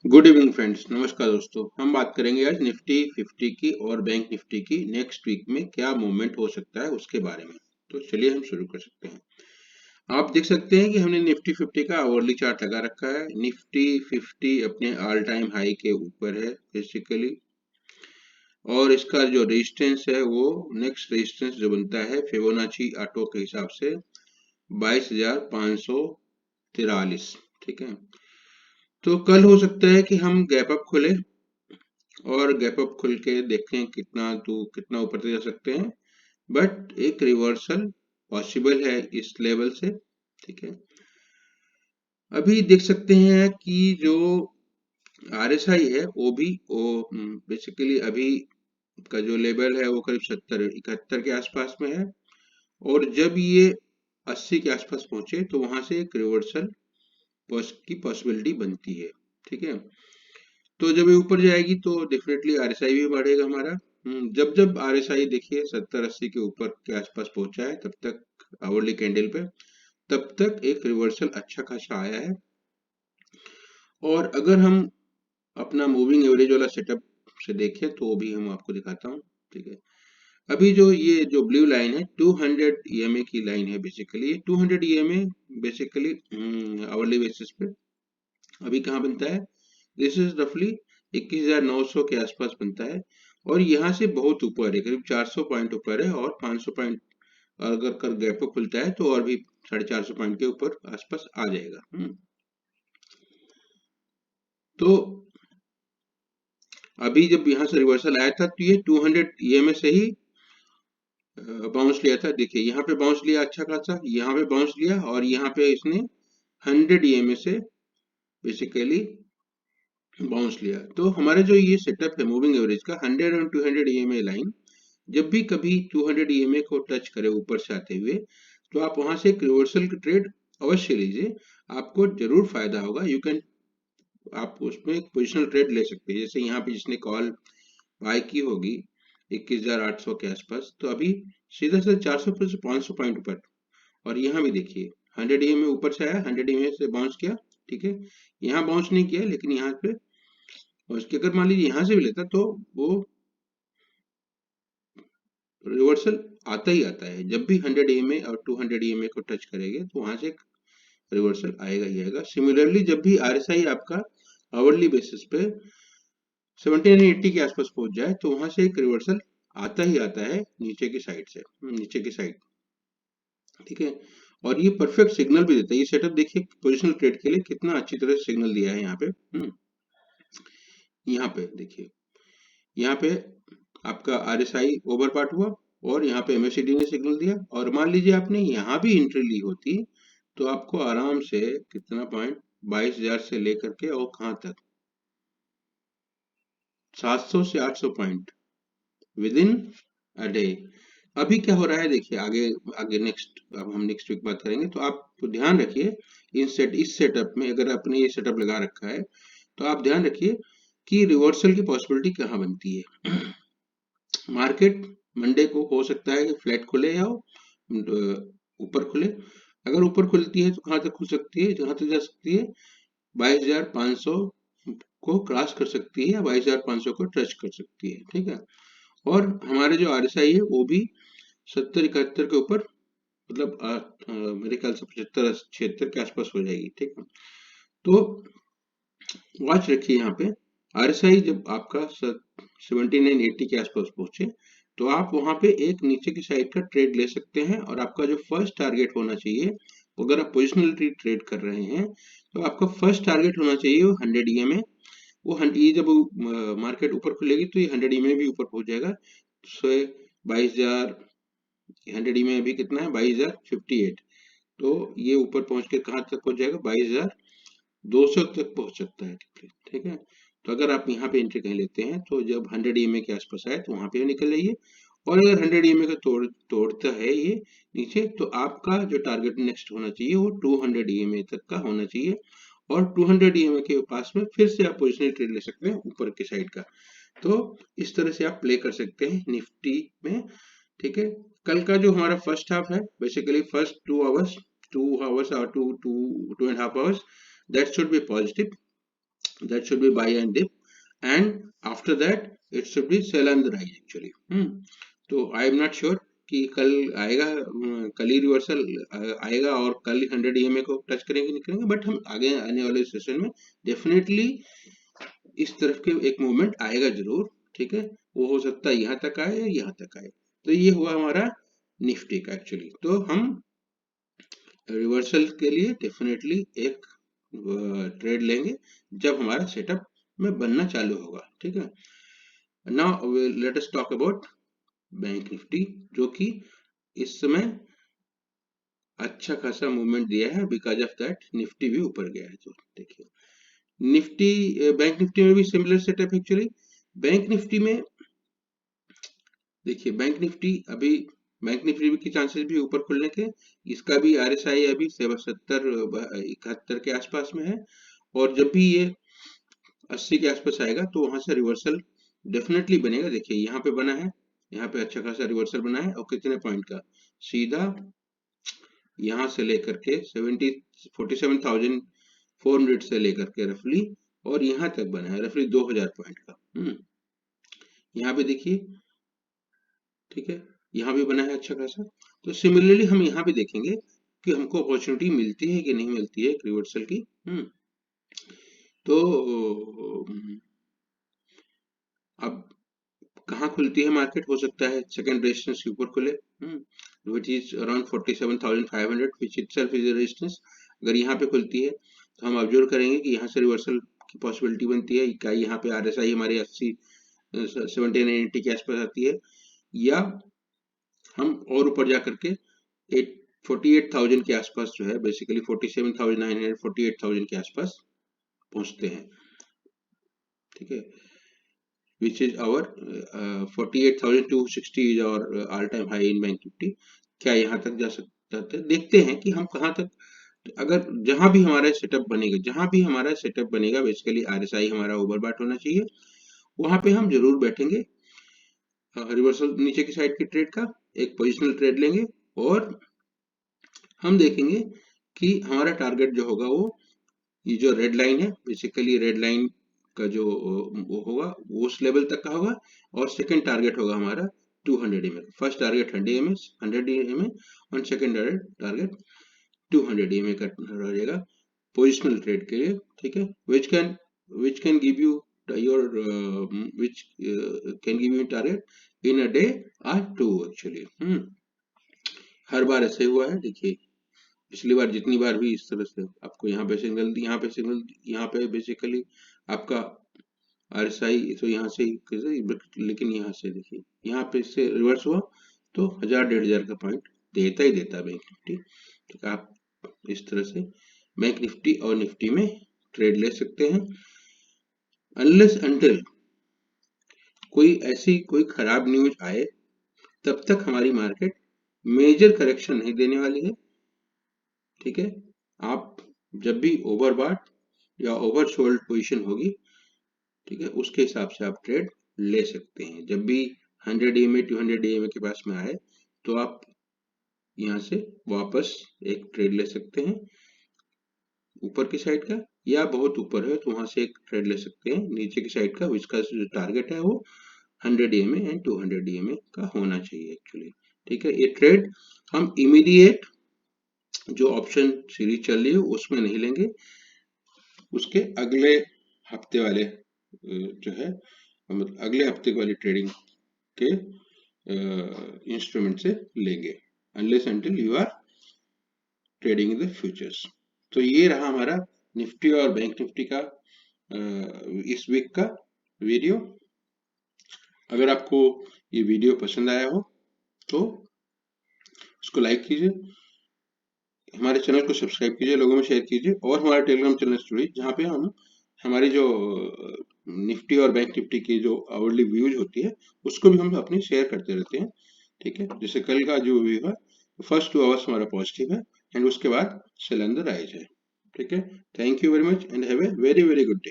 Good evening friends, नमस्कार दोस्तों। हम बात करेंगे आज निफ्टी 50 की और बैंक निफ्टी की नेक्स्ट वीक में क्या मूवमेंट हो सकता है उसके बारे में। तो चलिए हम शुरू कर सकते हैं। आप देख सकते हैं कि हमने निफ्टी 50 का आवरली चार्ट लगा रखा है। निफ्टी 50 अपने ऑल टाइम हाई के ऊपर है बेसिकली, और इसका जो रेजिस्टेंस है वो नेक्स्ट रेजिस्टेंस जो बनता है फिबोनाची ऑटो के हिसाब से 22,543। ठीक है, तो कल हो सकता है कि हम गैप अप खोले और गैप अप खुल के देखें कितना ऊपर तक जा सकते हैं, बट एक रिवर्सल पॉसिबल है इस लेवल से। ठीक है, अभी देख सकते हैं कि जो आरएसआई है वो बेसिकली अभी का जो लेवल है वो करीब 70-71 के आसपास में है, और जब ये 80 के आसपास पहुंचे तो वहां से एक रिवर्सल की पॉसिबिलिटी बनती है। ठीक है, तो जब ये ऊपर जाएगी तो डेफिनेटली आरएसआई भी बढ़ेगा हमारा। जब जब आरएसआई देखिए 70-80 के ऊपर के आसपास पहुंचा है, तब तक आवरली कैंडल पे तब तक एक रिवर्सल अच्छा खासा आया है। और अगर हम अपना मूविंग एवरेज वाला सेटअप से देखें तो वो भी हम आपको दिखाता हूँ। ठीक है, अभी जो ये जो ब्लू लाइन है 200 ईएमए की लाइन है basically. 200 EMA basically hourly basis पे अभी कहाँ बनता है, दिस इज रफली 21,900 के आसपास बनता है, और यहाँ से बहुत ऊपर है, करीब 400 पॉइंट ऊपर है, और 500 पॉइंट अगर कर गैप अप खुलता है तो और भी 450 पॉइंट के ऊपर आसपास आ जाएगा। तो अभी जब यहाँ से रिवर्सल आया था तो ये 200 ईएमए से ही बाउंस लिया था। देखिए यहाँ पे बाउंस लिया अच्छा खासा, यहाँ पे बाउंस लिया, और यहाँ पे इसने 100 ईएमए से बेसिकली बाउंस लिया। तो हमारा जो ये सेटअप है मूविंग एवरेज का 100 और 200 ईएमए लाइन, जब भी कभी 200 ईएमए को टच करे ऊपर से आते हुए, तो आप वहां से एक रिवर्सल की ट्रेड अवश्य लीजिए, आपको जरूर फायदा होगा। आप उसमें एक पोजिशनल ट्रेड ले सकते हैं। जैसे यहाँ पे जिसने कॉल बाय की होगी 21,800 के आसपास, तो अभी सीधा सीधा 400 से 500 पॉइंट ऊपर, और यहाँ भी देखिए 100 ईएमए ऊपर से आया, 100 ईएमए से बाउंस किया। ठीक है, यहाँ बाउंस नहीं किया, लेकिन यहाँ पे और इसके अगर मान लीजिए यहाँ से भी लेता तो वो रिवर्सल आता ही आता है। जब भी 100 ईएमए और 200 ईएमए को टच करेंगे तो वहां से एक रिवर्सल आएगा ही आएगा। सिमिलरली जब भी आरएसआई आपका आवरली बेसिस पे 7980 के आसपास पहुंच जाए तो वहां से एक रिवर्सल आता ही आता है नीचे की साइड से, नीचे की साइड। ठीक है, और ये परफेक्ट सिग्नल भी देता है। ये सेटअप देखिए पोजिशनल ट्रेड के लिए कितना अच्छी तरह से सिग्नल दिया है यहाँ पे। यहाँ पे देखिए, यहाँ पे आपका आरएसआई ओवर पार्ट हुआ, और यहाँ पे एमएसीडी ने सिग्नल दिया, और मान लीजिए आपने यहाँ भी एंट्री ली होती तो आपको आराम से कितना पॉइंट 22,000 से लेकर के और कहाँ तक 700 से 800 point with in a day. अभी क्या हो रहा है देखिए, आगे आगे नेक्स्ट, अब हम नेक्स्ट वीक बात करेंगे, तो आप ध्यान रखिए इस सेटअप में, अगर आपने ये सेटअप लगा रखा है तो आप ध्यान रखिए कि रिवर्सल की पॉसिबिलिटी कहाँ बनती है। मार्केट मंडे को हो सकता है कि फ्लैट खुले या ऊपर खुले। अगर ऊपर खुलती है तो कहाँ तक खुल सकती है, जहां तक जा सकती है 22,500 को क्रॉस कर सकती है, या 22,500 को टच कर सकती है। ठीक है, और हमारे जो आरएसआई है वो भी 70-71 के ऊपर, मतलब मेरे ख्याल से 75-76 के आसपास हो जाएगी। ठीक है, तो वॉच रखिए यहाँ पे। आरएसआई जब आपका 7980 के आसपास पहुंचे तो आप वहां पे एक नीचे की साइड का ट्रेड ले सकते हैं, और आपका जो फर्स्ट टारगेट होना चाहिए, अगर आप पोजिशनल ट्रेड कर रहे हैं तो आपका फर्स्ट टारगेट होना चाहिए वो 100 ईएमए। वो ये जब मार्केट ऊपर खुलेगी तो ये 100 ईएमए भी ऊपर पहुंच जाएगा। सो 22,000, 100 ईएमए अभी कितना है 22,058, तो ये ऊपर पहुंच के कहाँ तक पहुंच जाएगा 22,200 तक पहुंच सकता है। ठीक है, तो अगर आप यहाँ पे एंट्री कहीं लेते हैं तो जब 100 ईएमए के आसपास आए तो वहां पे निकल जाइए, और अगर 100 ईएमए का तोड़ता है ये नीचे, तो आपका जो टारगेट नेक्स्ट होना चाहिए वो 200 ईएमए तक का होना चाहिए, और 200 ईएमए के पास में फिर से आप पोजिशनल ट्रेड ले सकते हैं ऊपर के साइड का। तो इस तरह से आप प्ले कर सकते हैं निफ्टी में। ठीक है, कल का जो हमारा फर्स्ट हाफ है, बेसिकली फर्स्ट 2 आवर्स और 2.5 hours, that should be positive. that should be buy and dip, and after that it should be sell and rise actually. तो आई एम नॉट श्योर कि कल आएगा, कल ही रिवर्सल आएगा और कल 100 EMA को टच करेंगे नहीं करेंगे, बट हम आगे आने वाले सेशन में डेफिनेटली इस तरफ के एक मूवमेंट आएगा जरूर, ठीक है। वो हो सकता है यहाँ तक आए या यहाँ तक आए। तो ये हुआ हमारा निफ्टी का एक्चुअली। तो हम रिवर्सल के लिए डेफिनेटली एक ट्रेड लेंगे जब हमारा सेटअप में बनना चालू होगा, ठीक है। Now let us talk about bank Nifty, जो कि इस समय अच्छा खासा मूवमेंट दिया है, बिकॉज ऑफ दैट निफ्टी भी ऊपर गया है। तो देखिए निफ्टी, बैंक निफ्टी में भी similar setup actually. Bank Nifty में देखिए, बैंक निफ्टी की चांसेस भी ऊपर खुलने के, इसका भी RSI अभी 70-71 के आसपास में है, और जब भी ये 80 के आसपास आएगा तो वहां से रिवर्सल डेफिनेटली बनेगा। देखिए यहाँ पे बना है, यहाँ पे अच्छा खासा रिवर्सल बना है, और कितने पॉइंट का, सीधा यहाँ से लेकर के 47,400 से लेकर के रफली, और यहाँ तक बना है रफली 2000 पॉइंट का। यहाँ पे देखिए, ठीक है, यहाँ भी बना है अच्छा खासा। तो सिमिलरली हम यहाँ भी देखेंगे कि हमको अपॉर्चुनिटी मिलती है कि नहीं मिलती है एक रिवर्सल की। तो अब कहाँ खुलती है मार्केट, हो सकता है सेकेंड रेजिस्टेंस के ऊपर खुले, which is around 47,500, which itself is a resistance. अगर यहाँ पे खुलती है तो हम ऑब्जर्व करेंगे कि यहाँ से रिवर्सल की पॉसिबिलिटी बनती है। क्या यहाँ पे RSI हमारे 80, 70 एंड 80 के आसपास आती है, या हम और ऊपर जा करके 48,000 के आसपास जो है, बेसिकली 47,900, 48,000 के आसपास पहुंचते हैं, ठीक है। which is our 48,260 is our all-time high in bank Nifty. क्या यहाँ तक जा सकता है, देखते हैं कि हम कहाँ तक, अगर जहां भी हमारा सेटअप बनेगा बेसिकली RSI हमारा ओवरबॉट होना चाहिए, वहां पे हम जरूर बैठेंगे। रिवर्सल नीचे की साइड की ट्रेड का एक पोजिशनल ट्रेड लेंगे, और हम देखेंगे कि हमारा टारगेट जो होगा वो ये जो रेड लाइन है, बेसिकली रेड लाइन का जो वो होगा वो उस लेवल तक का होगा, और सेकंड टारगेट होगा हमारा 200 EMA। फर्स्ट टारगेट 100 EMA और सेकंड टारगेट 200 EMA का रहेगा पोजिशनल ट्रेड के लिए, ठीक है। which can give you target in a day or two actually। हर बार ऐसे हुआ है, देखिए पिछली बार जितनी बार भी इस तरह से आपको यहाँ पे सिग्नल, यहाँ पे बेसिकली आपका RSI तो यहाँ से, लेकिन यहाँ से देखिए यहाँ पे इससे रिवर्स हुआ तो 1000-1500 का पॉइंट देता ही देता बैंक निफ्टी। तो आप इस तरह से बैंक निफ्टी और निफ्टी में ट्रेड ले सकते हैं, अनलेस अंटिल कोई खराब न्यूज आए, तब तक हमारी मार्केट मेजर करेक्शन नहीं देने वाली है, ठीक है। आप जब भी ओवरबॉट या ओवरसोल्ड पोजीशन होगी, ठीक है, उसके हिसाब से आप ट्रेड ले सकते हैं। जब भी 100 EMA 200 EMA के पास में आए तो आप यहाँ से वापस एक ट्रेड ले सकते हैं ऊपर की साइड का, या बहुत ऊपर है तो वहां से एक ट्रेड ले सकते हैं नीचे की साइड का, जिसका जो टारगेट है वो 100 EMA एंड 200 EMA का होना चाहिए एक्चुअली, ठीक है। ये ट्रेड हम इमीडिएट जो ऑप्शन सीरीज चल रही है उसमें नहीं लेंगे, उसके अगले हफ्ते वाले जो है, मतलब अगले हफ्ते वाली ट्रेडिंग के इंस्ट्रूमेंट से लेंगे, unless until you are trading in the futures. तो ये रहा हमारा निफ्टी और बैंक निफ्टी का इस वीक का वीडियो। अगर आपको ये वीडियो पसंद आया हो तो उसको लाइक कीजिए, हमारे चैनल को सब्सक्राइब कीजिए, लोगों में शेयर कीजिए, और हमारे टेलीग्राम चैनल से जुड़िए, जहाँ पे हम हमारी जो निफ्टी और बैंक निफ्टी की जो आवरली व्यूज होती है उसको भी हम अपनी शेयर करते रहते हैं, ठीक है। जैसे कल का जो व्यू है, फर्स्ट 2 आवर्स हमारा पॉजिटिव है एंड उसके बाद सेल एंड द राइज है, ठीक है। Thank you very much and have a very very good day.